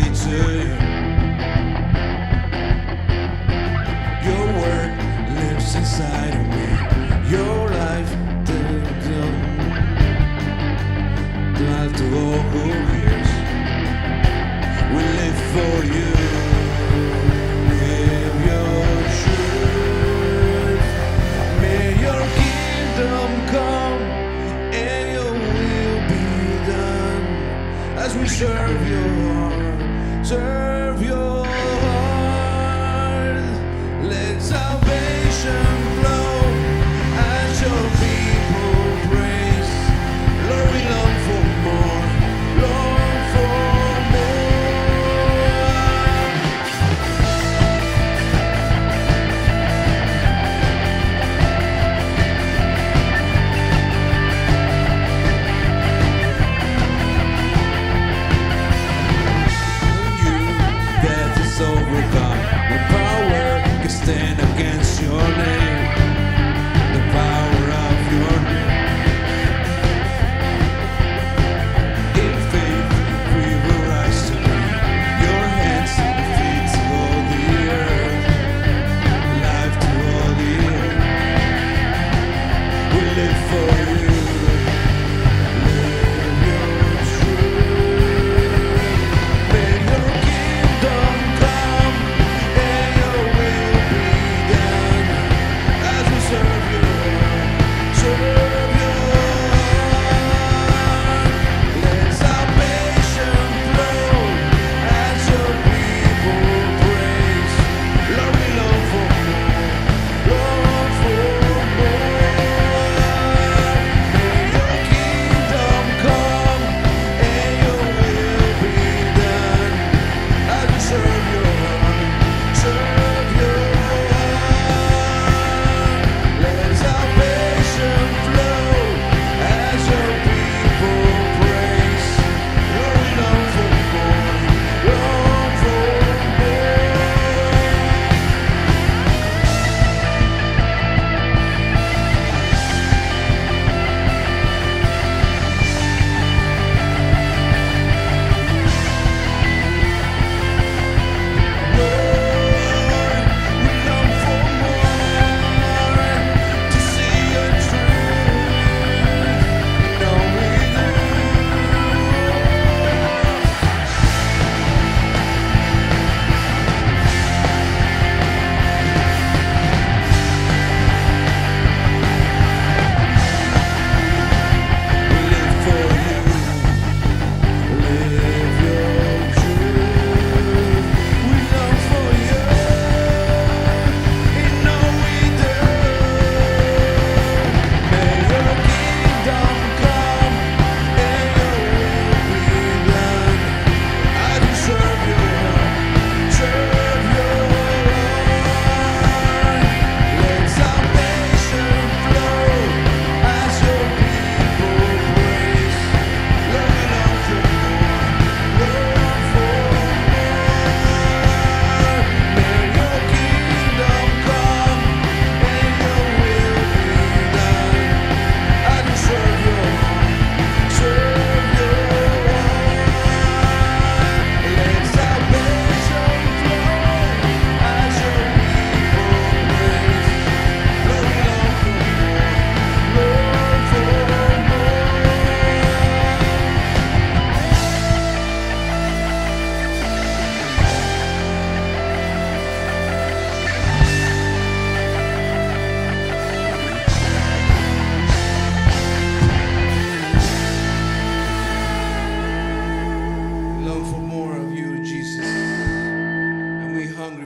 say to you. Your word lives inside of me. Your life, to all who hears, we live for you. Live your truth. May your kingdom come and your will be done as we serve your heart. Serve your heart. Let salvation flow as your people praise. Lord, we long for more. Long for overcome. The power can stand against your name. The power of your name. In faith we will rise to me. Your hands and feet to all the earth. Life to all the earth. We live for you.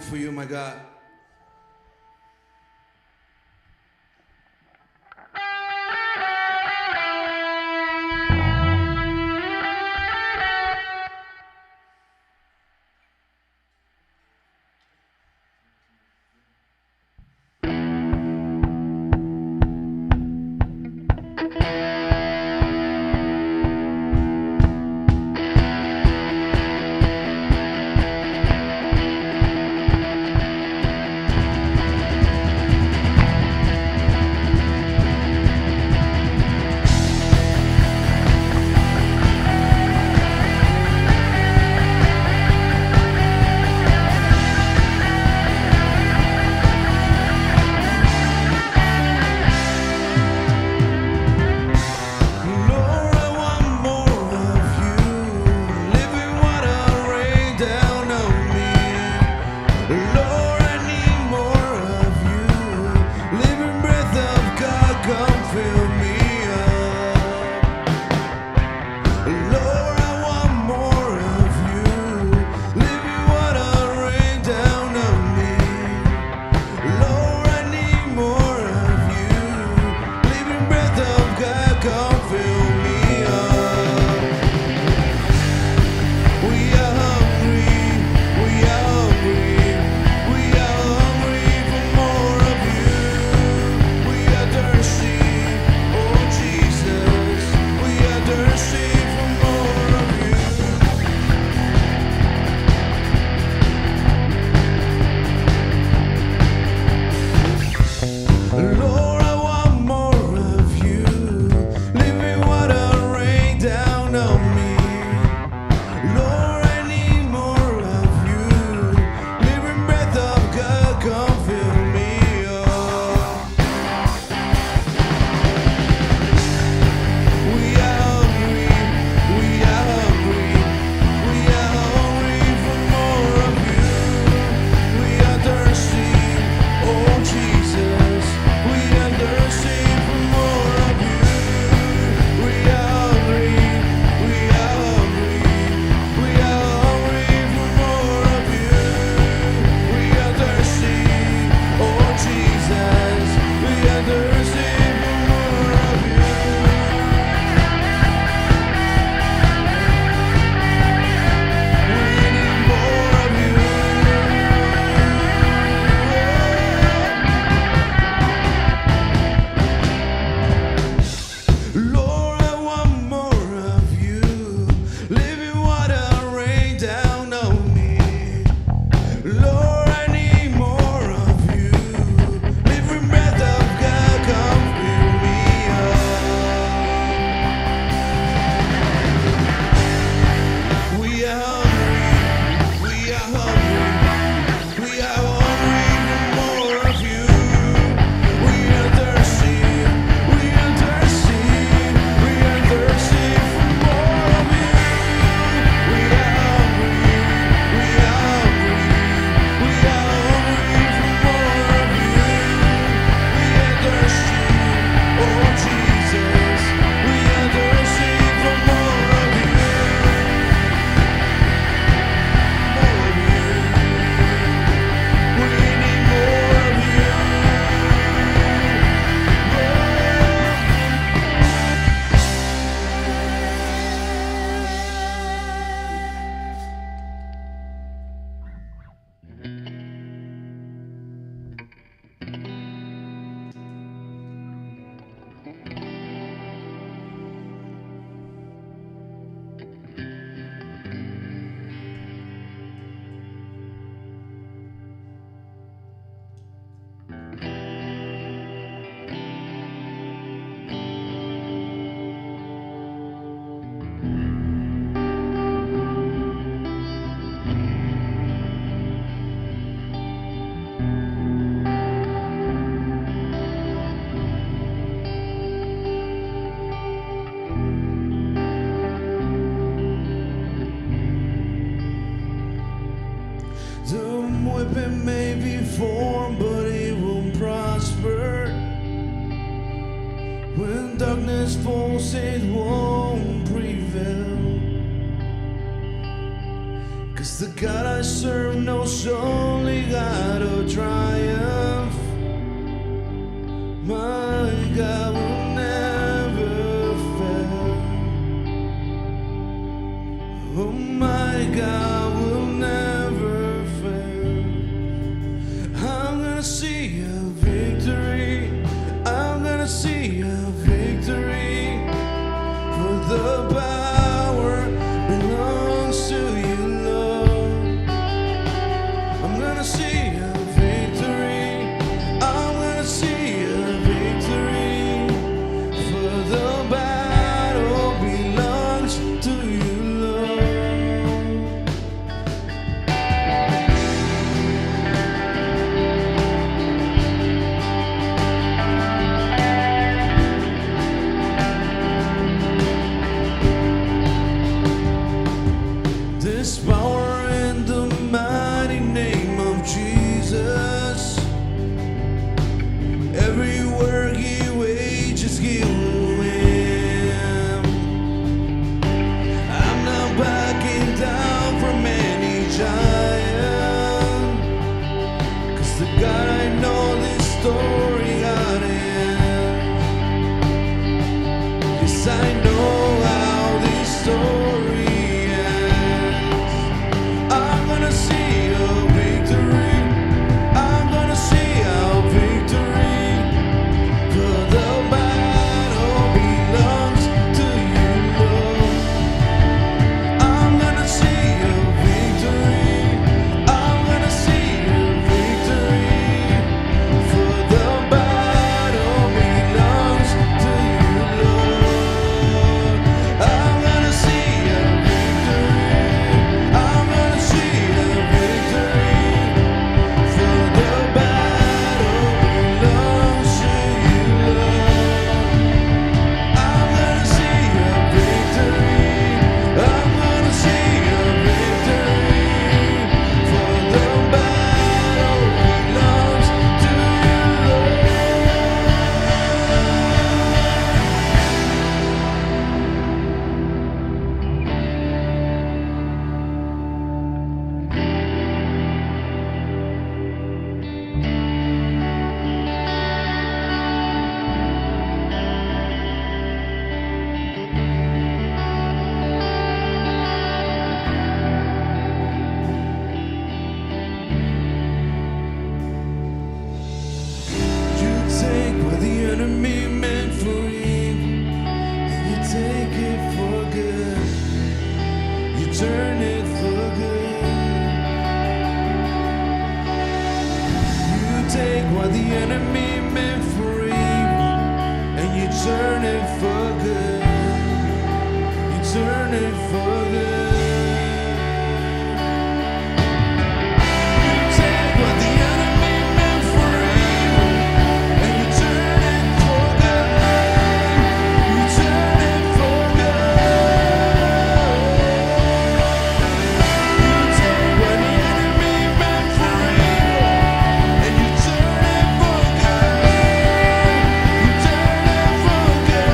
For you, my God. The weapon may be formed, but it won't prosper. When darkness falls, it won't prevail. 'Cause the God I serve knows only how to triumph. My God will never fail. Oh, my God will never fail. I'm gonna see a victory. I'm gonna see a victory. For the power belongs to you, Lord. I'm gonna see a victory. I'm gonna see a victory. For the battle belongs to you, Lord. There's power in the mighty name of Jesus. Every work he wages, he will win. I'm not backing down from any giant. 'Cause the God I know, this story got end. Yes, I know how this story ends. I'm gonna see a victory. I'm gonna see a victory. For the battle belongs to you, Lord. I'm gonna see a victory. I'm gonna see a victory. For the battle belongs to you, Lord. I'm gonna see a victory. I'm gonna see a victory. For the battle belongs to you, Lord. I'm gonna see a victory. I'm gonna see a victory. For the battle belongs to you, Lord. You take what the enemy meant for evil, and you take it for good. You turn it for good. You take what the enemy meant for evil, and you turn it for good. You turn it for good. You take what the enemy meant for evil, and you turn it for good. You turn it for good. You take what the enemy meant for evil, and you turn it for good. You turn it for good.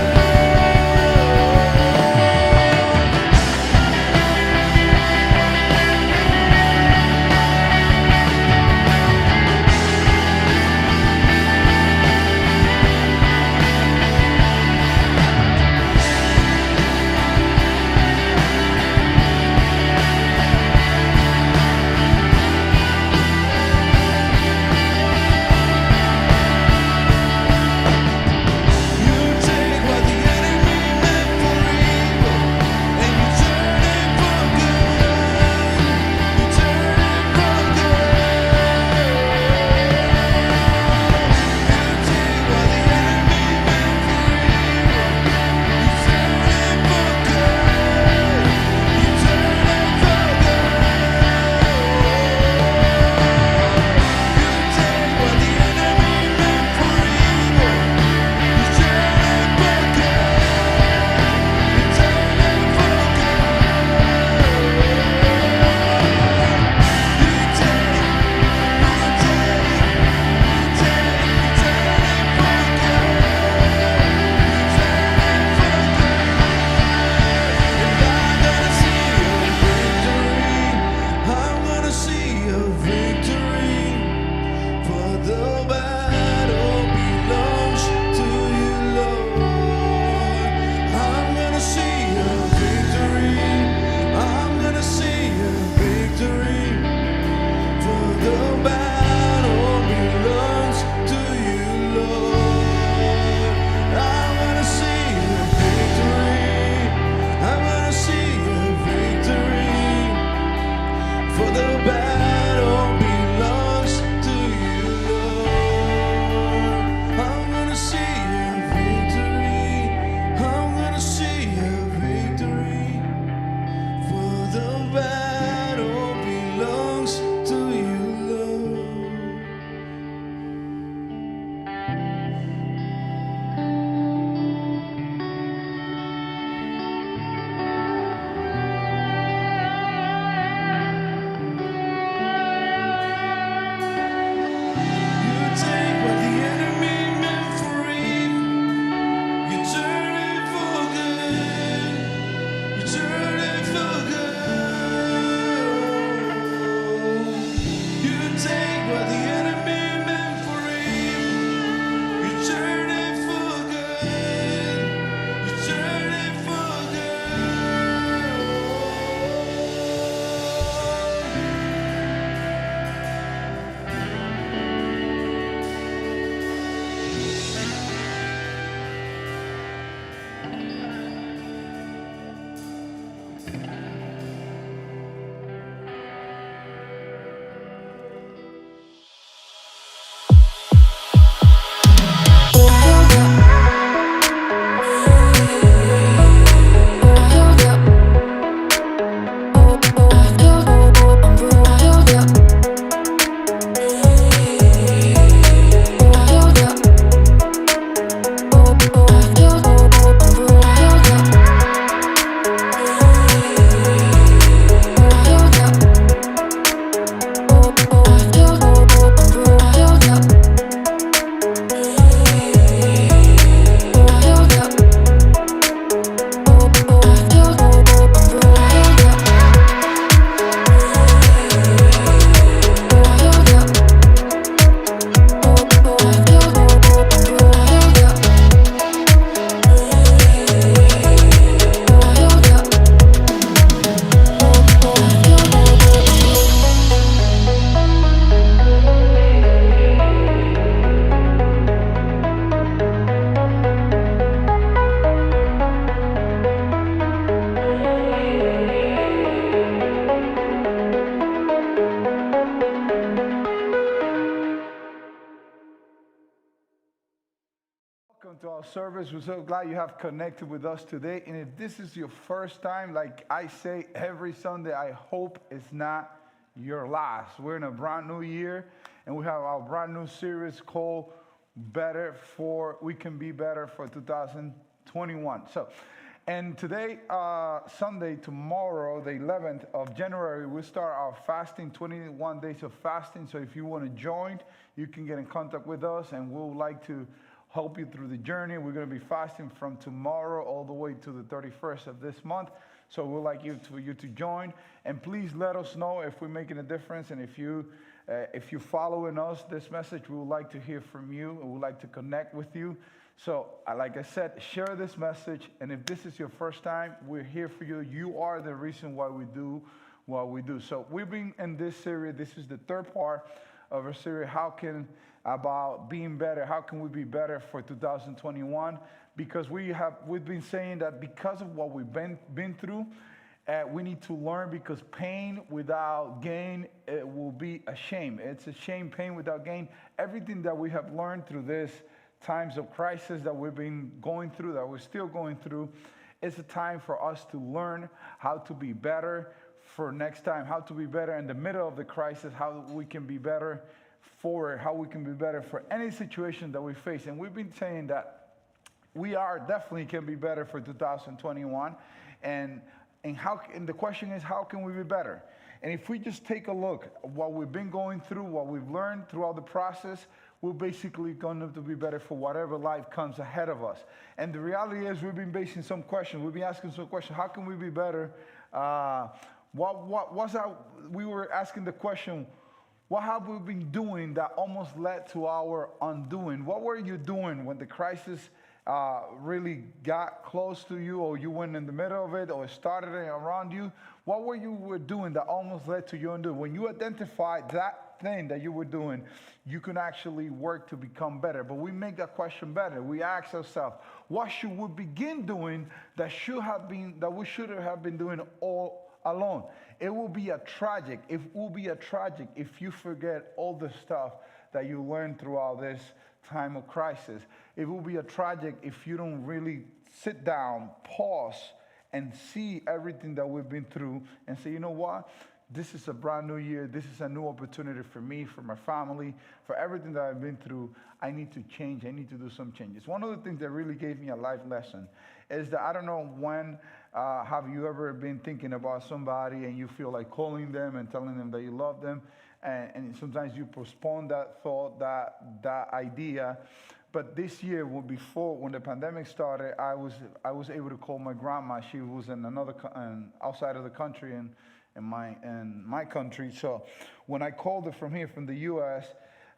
For the battle belongs to you, Lord. I'm gonna see your victory. I'm gonna see your victory. For the battle belongs to you, Lord. You take what the enemy meant for evil, you turn it for good. You turn it for good. You take what the enemy meant for evil, you turn it for good. You turn it for good. Welcome to our service. We're so glad you have connected with us today. And if this is your first time, like I say every Sunday, I hope it's not your last. We're in a brand new year, and we have our brand new series called We Can Be Better for 2021. And today, Sunday, tomorrow, the 11th of January, we start our fasting, 21 days of fasting. So if you want to join, you can get in contact with us, and we'll like to help you through the journey. We're going to be fasting from tomorrow all the way to the 31st of this month. So we'd like you to join. And please let us know if we're making a difference. And if you're following us, this message, we would like to hear from you. We would like to connect with you. So like I said, share this message. And if this is your first time, we're here for you. You are the reason why we do what we do. So we've been in this series. This is the third part of our series, about being better. How can we be better for 2021? Because we've been saying that because of what we've been through, we need to learn, because pain without gain, it will be a shame. It's a shame, pain without gain. Everything that we have learned through this times of crisis that we've been going through, that we're still going through, it's a time for us to learn how to be better for next time, how to be better in the middle of the crisis, how we can be better forward, how we can be better for any situation that we face. And we've been saying that we are definitely can be better for 2021. And the question is, how can we be better? And if we just take a look at what we've been going through, what we've learned throughout the process, we're basically going to be better for whatever life comes ahead of us. And the reality is, we've been basing some questions. We've been asking some questions. How can we be better? What was that? We were asking the question, what have we been doing that almost led to our undoing? What were you doing when the crisis really got close to you, or you went in the middle of it, or it started around you? What were you doing that almost led to your undoing? When you identified that thing that you were doing, you can actually work to become better. But we make that question better. We ask ourselves, what should we begin doing that we should have been doing all alone. It will be a tragic. It will be a tragic if you forget all the stuff that you learned throughout this time of crisis. It will be a tragic if you don't really sit down, pause, and see everything that we've been through and say, you know what? This is a brand new year. This is a new opportunity for me, for my family, for everything that I've been through. I need to change. I need to do some changes. One of the things that really gave me a life lesson is that I don't know when have you ever been thinking about somebody and you feel like calling them and telling them that you love them, and sometimes you postpone that thought, that idea. But this year, before when the pandemic started, I was able to call my grandma. She was in another outside of the country in my country. So when I called her from here, from the U.S.,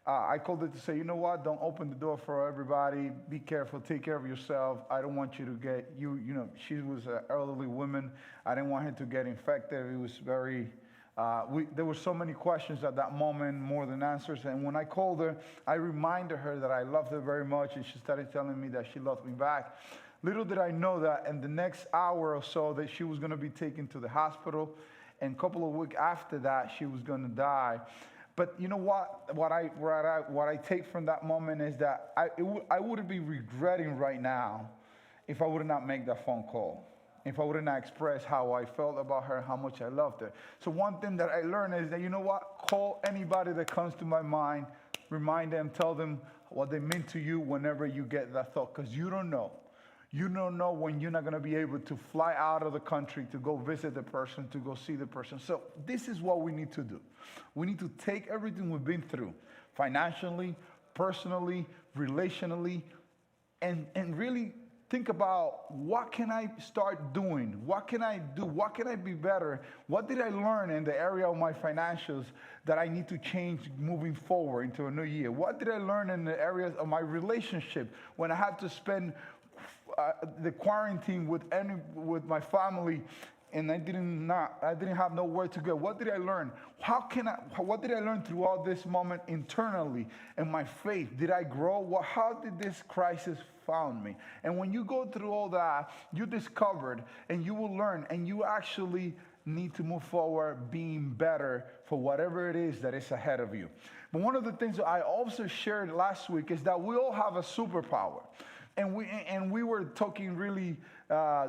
I called her to say, you know what? Don't open the door for everybody. Be careful. Take care of yourself. I don't want you to get you. You know, she was an elderly woman. I didn't want her to get infected. It was very. There were so many questions at that moment, more than answers. And when I called her, I reminded her that I loved her very much, and she started telling me that she loved me back. Little did I know that in the next hour or so that she was going to be taken to the hospital, and a couple of weeks after that, she was going to die. But you know what? What I take from that moment is that I would be regretting right now if I would not make that phone call, if I would not express how I felt about her, how much I loved her. So one thing that I learned is that, you know what? Call anybody that comes to my mind, remind them, tell them what they mean to you whenever you get that thought, because you don't know. You don't know when you're not going to be able to fly out of the country to go visit the person, to go see the person. So this is what we need to do. We need to take everything we've been through, financially, personally, relationally, and really think about, what can I start doing? What can I do? What can I be better? What did I learn in the area of my financials that I need to change moving forward into a new year? What did I learn in the areas of my relationship when I had to spend the quarantine with my family, and I didn't have nowhere to go? What did I learn? What did I learn throughout this moment internally? And my faith, did I grow? How did this crisis found me? And when you go through all that, you discovered, and you will learn, and you actually need to move forward being better for whatever it is that is ahead of you. But one of the things that I also shared last week is that we all have a superpower. And we were talking really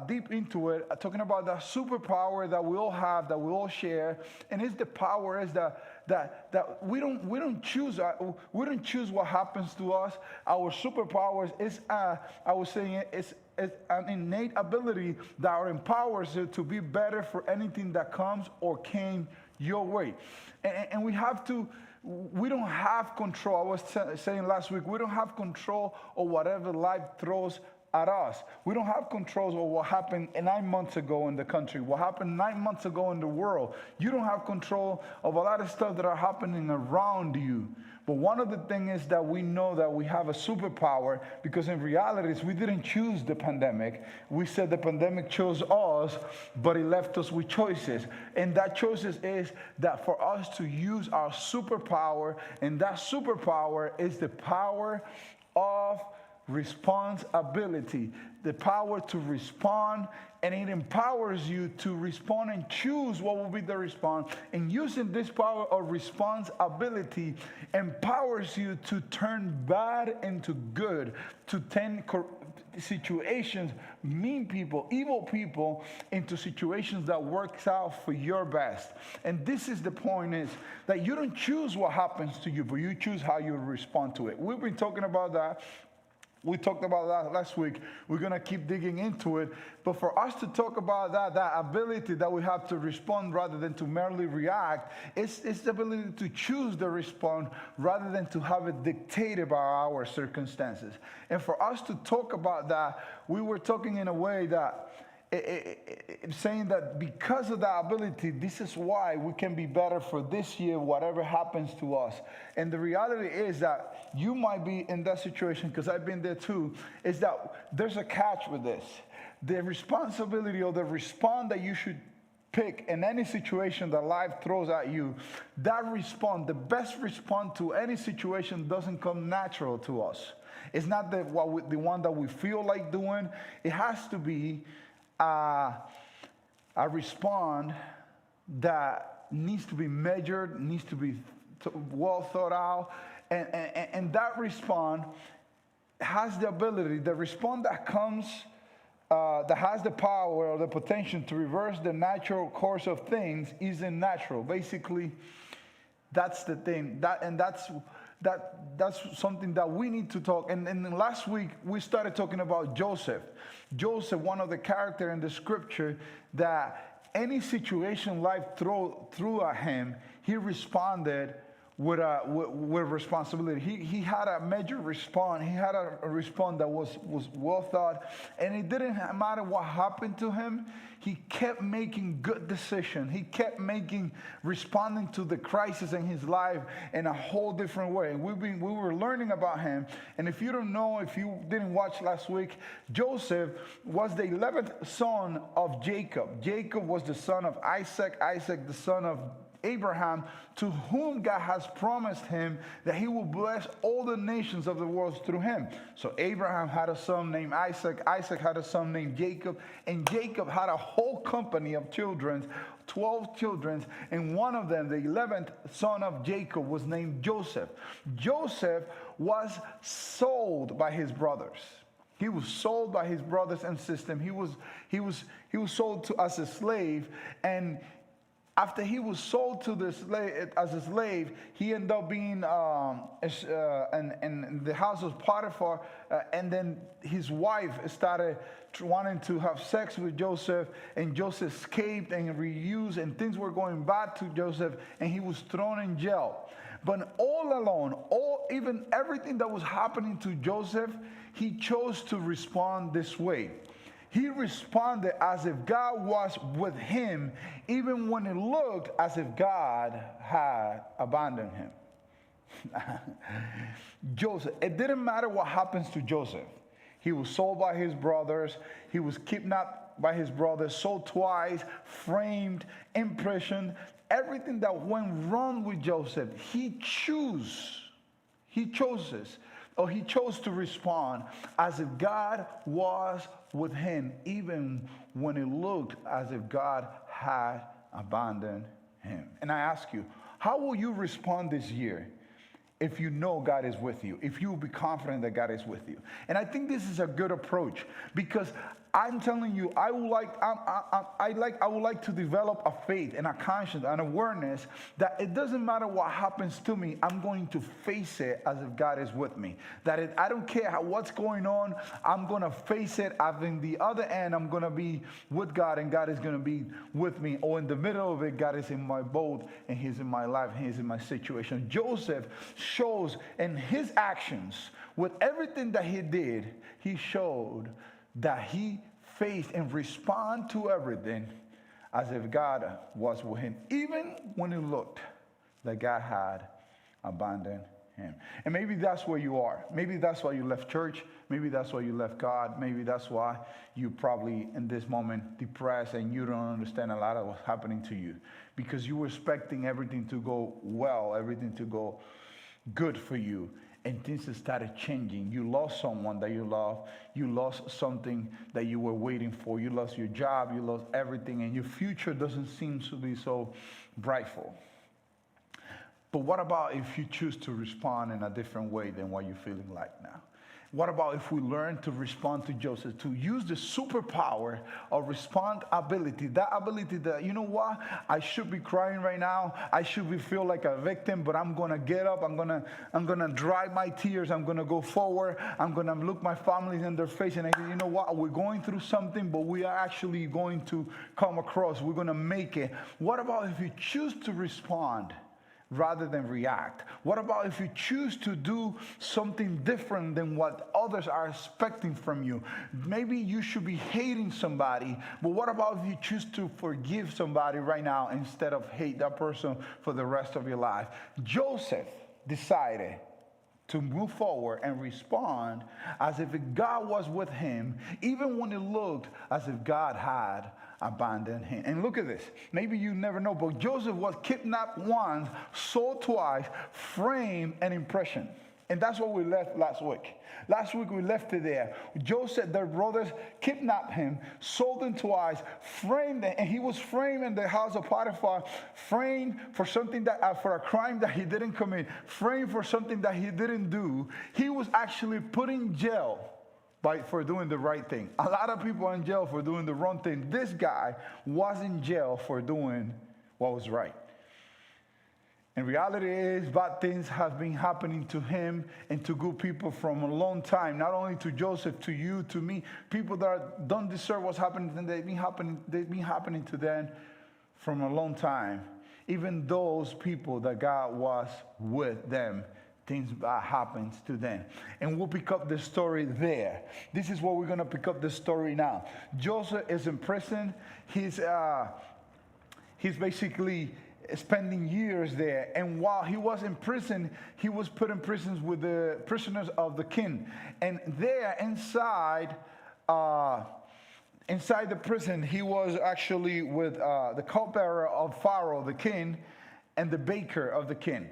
deep into it, talking about the superpower that we all have, that we all share, and it's the power is that we don't choose what happens to us. Our superpowers is I was saying it's an innate ability that empowers you to be better for anything that comes or came your way, and we don't have control. I was saying last week, we don't have control of whatever life throws at us. We don't have control of what happened 9 months ago in the country, what happened 9 months ago in the world. You don't have control of a lot of stuff that are happening around you. But one of the things is that we know that we have a superpower, because in reality, we didn't choose the pandemic. We said the pandemic chose us, but it left us with choices. And that choices is that for us to use our superpower, and that superpower is the power of responsibility, the power to respond, and it empowers you to respond and choose what will be the response. And using this power of responsibility empowers you to turn bad into good, to turn situations, mean people, evil people, into situations that works out for your best. And this is the point, is that you don't choose what happens to you, but you choose how you respond to it. We've been talking about that. We talked about that last week. We're going to keep digging into it. But for us to talk about that ability that we have to respond rather than to merely react, it's the ability to choose the response rather than to have it dictated by our circumstances. And for us to talk about that, we were talking in a way that saying that because of that ability, this is why we can be better for this year, whatever happens to us. And the reality is that you might be in that situation, because I've been there too, is that there's a catch with this. The responsibility or the response that you should pick in any situation that life throws at you, that response, the best response to any situation, doesn't come natural to us. It's not the one that we feel like doing. It has to be a response that needs to be measured, needs to be well thought out. And that response has the ability, the response that comes, that has the power or the potential to reverse the natural course of things isn't natural. Basically, that's the thing. That's something that we need to talk. And last week we started talking about Joseph. Joseph, one of the characters in the scripture that any situation life threw at him, he responded with responsibility. He had a major response. He had a response that was well thought, and it didn't matter what happened to him. He kept making good decisions. He kept responding to the crisis in his life in a whole different way. We were learning about him, and if you don't know, if you didn't watch last week, Joseph was the 11th son of Jacob. Jacob was the son of Isaac. Isaac the son of Abraham, to whom God has promised him that he will bless all the nations of the world through him. So Abraham had a son named Isaac. Isaac had a son named Jacob. And Jacob had a whole company of children, 12 children. And one of them, the 11th son of Jacob, was named Joseph. Joseph was sold by his brothers. He was sold by his brothers and sisters. He was sold as a slave, and after he was sold to the slave as a slave, he ended up being in the house of Potiphar, and then his wife started wanting to have sex with Joseph, and Joseph escaped and reused, and things were going bad to Joseph, and he was thrown in jail. But all alone, even everything that was happening to Joseph, he chose to respond this way. He responded as if God was with him, even when it looked as if God had abandoned him. Joseph, it didn't matter what happens to Joseph. He was sold by his brothers. He was kidnapped by his brothers, sold twice, framed, imprisoned. Everything that went wrong with Joseph, he chose to respond as if God was with him, even when it looked as if God had abandoned him. And I ask you, how will you respond this year if you know God is with you, if you will be confident that God is with you? And I think this is a good approach, because I'm telling you, I would like to develop a faith and a conscience, an awareness that it doesn't matter what happens to me, I'm going to face it as if God is with me. I don't care what's going on, I'm going to face it. In the other end, I'm going to be with God, and God is going to be with me. Or in the middle of it, God is in my boat, and He's in my life, He's in my situation. Joseph shows in his actions, with everything that he did, he showed that he faced and responded to everything as if God was with him, even when it looked like God had abandoned him. And maybe that's where you are. Maybe that's why you left church. Maybe that's why you left God. Maybe that's why you probably in this moment depressed and you don't understand a lot of what's happening to you, because you were expecting everything to go well, everything to go good for you. And things started changing. You lost someone that you love. You lost something that you were waiting for. You lost your job. You lost everything. And your future doesn't seem to be so brightful. But what about if you choose to respond in a different way than what you're feeling like now? What about if we learn to respond to Joseph, to use the superpower of respond ability, that ability that, you know what, I should be crying right now, I should be feel like a victim, but I'm gonna get up, I'm gonna dry my tears, I'm gonna go forward, I'm gonna look my family in their face, and I say, you know what, we're going through something, but we are actually going to come across, we're gonna make it. What about if you choose to respond rather than react? What about if you choose to do something different than what others are expecting from you? Maybe you should be hating somebody, but what about if you choose to forgive somebody right now instead of hate that person for the rest of your life? Joseph decided to move forward and respond as if God was with him, even when it looked as if God had abandoned him. And look at this. Maybe you never know, but Joseph was kidnapped once, sold twice, framed, and imprisoned. And that's what we left last week. Last week we left it there. Joseph, their brothers, kidnapped him, sold him twice, framed him, and he was framed in the house of Potiphar, framed for something that, for a crime that he didn't commit, framed for something that he didn't do. He was actually put in jail for doing the right thing. A lot of people are in jail for doing the wrong thing. This guy was in jail for doing what was right. And reality is, bad things have been happening to him and to good people from a long time. Not only to Joseph, to you, to me. People that don't deserve what's happening to them, they've been happening to them from a long time. Even those people that God was with them, things bad happens to them. And we'll pick up the story there. This is where we're going to pick up the story now. Joseph is in prison. He's basically spending years there. And while he was in prison, he was put in prisons with the prisoners of the king. And there inside the prison, he was actually with the cupbearer of Pharaoh, the king, and the baker of the king.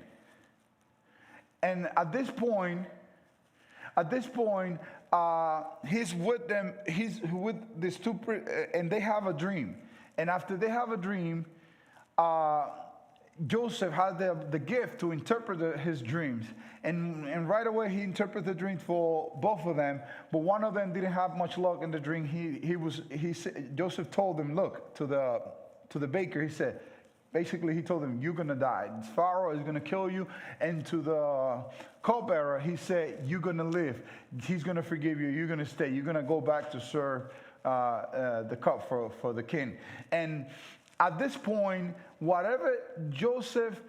And at this point, he's with them. He's with these two, and they have a dream. And after they have a dream, Joseph had the gift to interpret his dreams. And right away he interpreted the dream for both of them. But one of them didn't have much luck in the dream. Joseph told them, look, to the baker, he said, basically, he told him, you're going to die. Pharaoh is going to kill you. And to the cupbearer, he said, you're going to live. He's going to forgive you. You're going to stay. You're going to go back to serve the cup for the king. And at this point, whatever Joseph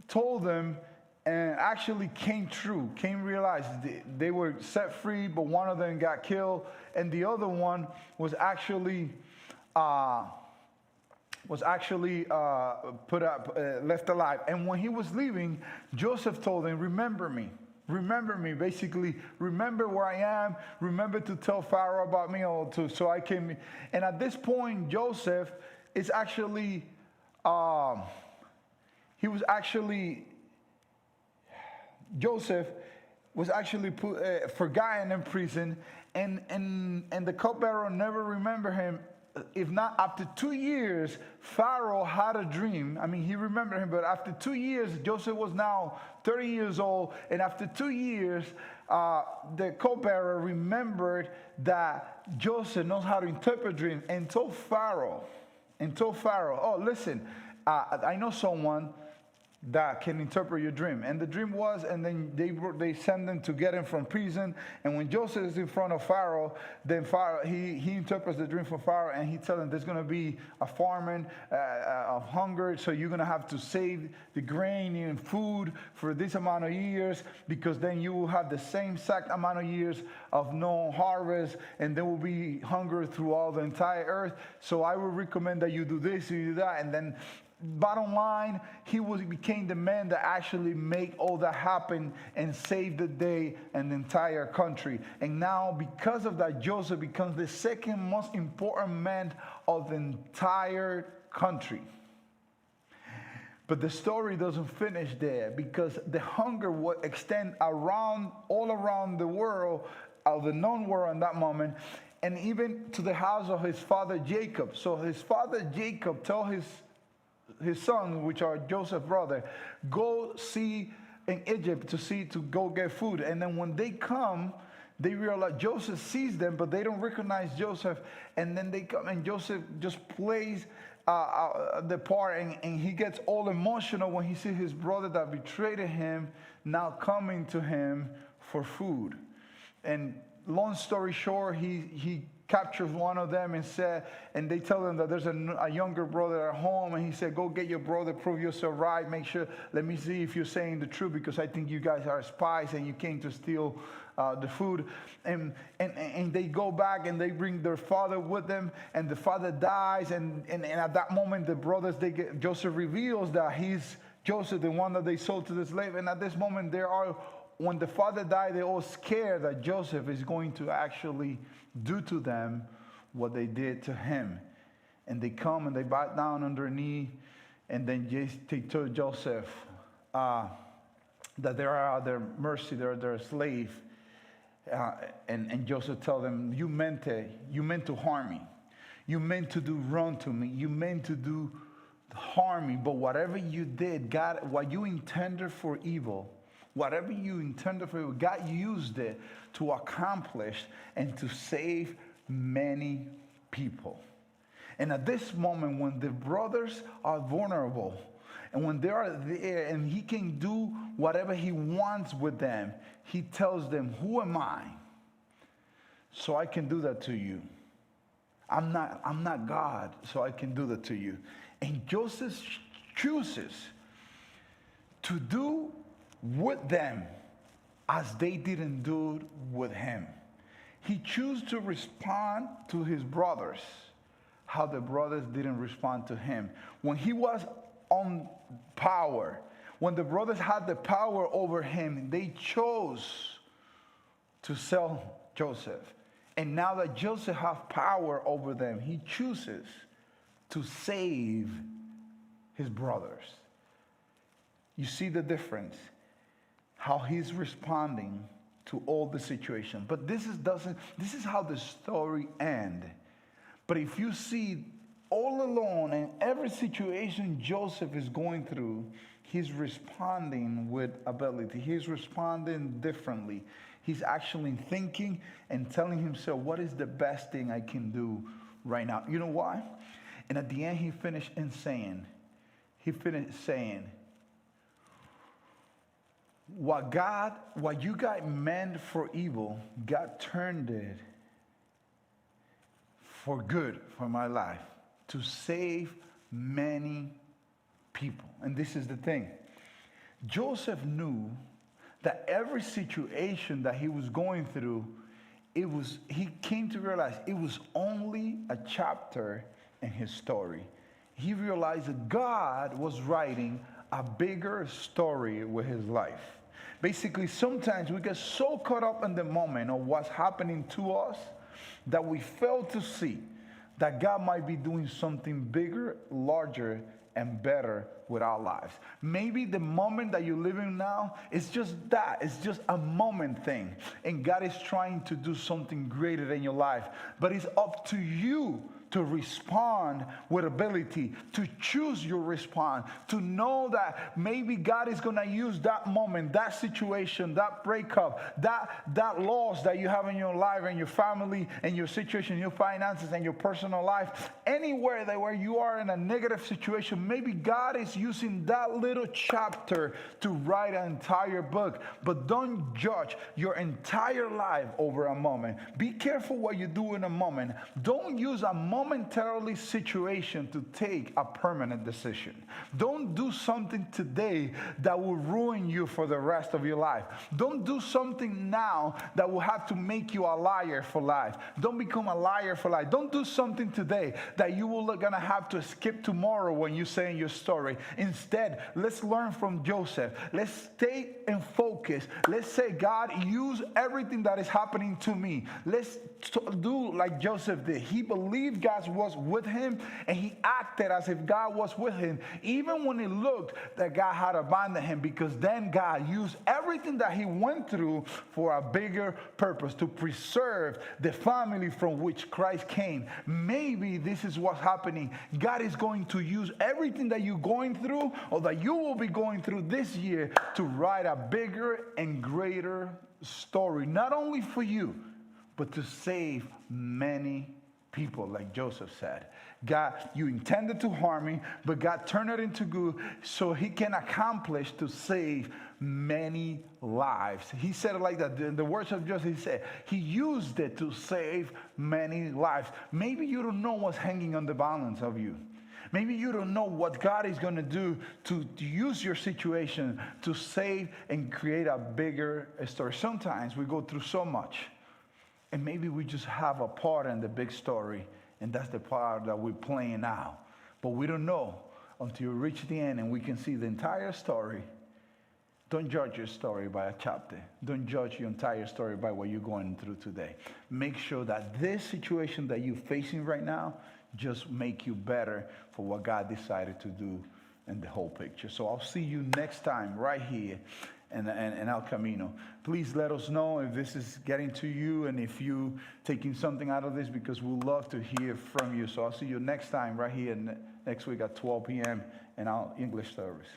told them actually came true, realized they were set free, but one of them got killed. And the other one was actually left alive. And when he was leaving, Joseph told him, remember me, basically, remember where I am, remember to tell Pharaoh about me, so I can. And at this point, Joseph is actually, Joseph was actually forgotten in prison, and the cupbearer never remembered him. If not, after 2 years, Pharaoh had a dream. I mean, he remembered him, but after 2 years, Joseph was now 30 years old. And after 2 years, the cupbearer remembered that Joseph knows how to interpret dreams and told Pharaoh, oh, listen, I know someone that can interpret your dream. And the dream was, and then they send them to get him from prison. And when Joseph is in front of Pharaoh, then Pharaoh, he interprets the dream for Pharaoh, and he tells him there's going to be a famine of hunger, so you're going to have to save the grain and food for this amount of years, because then you will have the same exact amount of years of no harvest, and there will be hunger throughout the entire earth. So I would recommend that you do this, you do that. And then bottom line, he became the man that actually made all that happen and saved the day and the entire country. And now, because of that, Joseph becomes the second most important man of the entire country. But the story doesn't finish there, because the hunger will extend all around the world, of the known world in that moment, and even to the house of his father Jacob. So his father Jacob told his sons, which are Joseph's brother, go see in Egypt to go get food. And then when they come, they realize Joseph sees them, but they don't recognize Joseph. And then they come, and Joseph just plays the part, and he gets all emotional when he sees his brother that betrayed him now coming to him for food. And long story short, he captures one of them and they tell him that there's a younger brother at home, and he said, go get your brother, prove yourself right, let me see if you're saying the truth, because I think you guys are spies and you came to steal the food. And they go back and they bring their father with them, and the father dies, and at that moment the brothers, Joseph reveals that he's Joseph, the one that they sold to the slave. And at this moment when the father died, they're all scared that Joseph is going to actually do to them what they did to him. And they come and they bow down on their knee, and then they told Joseph, that they are at their mercy, they're a slave. And Joseph tells them, you meant to harm me. You meant to do wrong to me. You meant to do harm me. But whatever you did, God, what you intended for evil, whatever you intended for evil, God used it to accomplish and to save many people. And at this moment, when the brothers are vulnerable, and when they are there and he can do whatever he wants with them, he tells them, who am I? So I can do that to you. I'm not God, so I can do that to you. And Joseph chooses to do with them as they didn't do with him. He chose to respond to his brothers how the brothers didn't respond to him. When he was on power, when the brothers had the power over him, they chose to sell Joseph. And now that Joseph has power over them, he chooses to save his brothers. You see the difference, how he's responding to all the situation. But this is how the story ends. But if you see all alone in every situation Joseph is going through, he's responding with ability. He's responding differently. He's actually thinking and telling himself, what is the best thing I can do right now? You know why? And at the end, he finished saying, what you guys meant for evil, God turned it for good for my life, to save many people. And this is the thing. Joseph knew that every situation that he was going through, he came to realize it was only a chapter in his story. He realized that God was writing a bigger story with his life. Basically, sometimes we get so caught up in the moment of what's happening to us that we fail to see that God might be doing something bigger, larger, and better with our lives. Maybe the moment that you're living now is just that. It's just a moment thing. And God is trying to do something greater in your life. But it's up to you to respond with ability, to choose your response, to know that maybe God is going to use that moment, that situation, that breakup, that loss that you have in your life and your family and your situation, your finances and your personal life, anywhere that where you are in a negative situation, maybe God is using that little chapter to write an entire book. But don't judge your entire life over a moment. Be careful what you do in a moment. Don't use a momentarily situation to take a permanent decision. Don't do something today that will ruin you for the rest of your life. Don't do something now that will have to make you a liar for life. Don't become a liar for life. Don't do something today that you will gonna have to skip tomorrow when you say in your story. Instead, let's learn from Joseph. Let's stay in focus. Let's say, God, use everything that is happening to me. Let's do like Joseph did. He believed God was with him, and he acted as if God was with him, even when it looked that God had abandoned him, because then God used everything that he went through for a bigger purpose, to preserve the family from which Christ came. Maybe this is what's happening. God is going to use everything that you're going through or that you will be going through this year to write a bigger and greater story, not only for you, but to save many people, like Joseph said. God, you intended to harm me, but God turned it into good so he can accomplish to save many lives. He said it like that. In the words of Joseph, he said, he used it to save many lives. Maybe you don't know what's hanging on the balance of you. Maybe you don't know what God is going to do to use your situation to save and create a bigger story. Sometimes we go through so much, and maybe we just have a part in the big story, and that's the part that we're playing now. But we don't know until you reach the end and we can see the entire story. Don't judge your story by a chapter. Don't judge your entire story by what you're going through today. Make sure that this situation that you're facing right now just make you better for what God decided to do and the whole picture. So I'll see you next time right here in El Camino. Please let us know if this is getting to you and if you taking something out of this, because we'd love to hear from you. So I'll see you next time right here next week at 12 p.m. in our English service.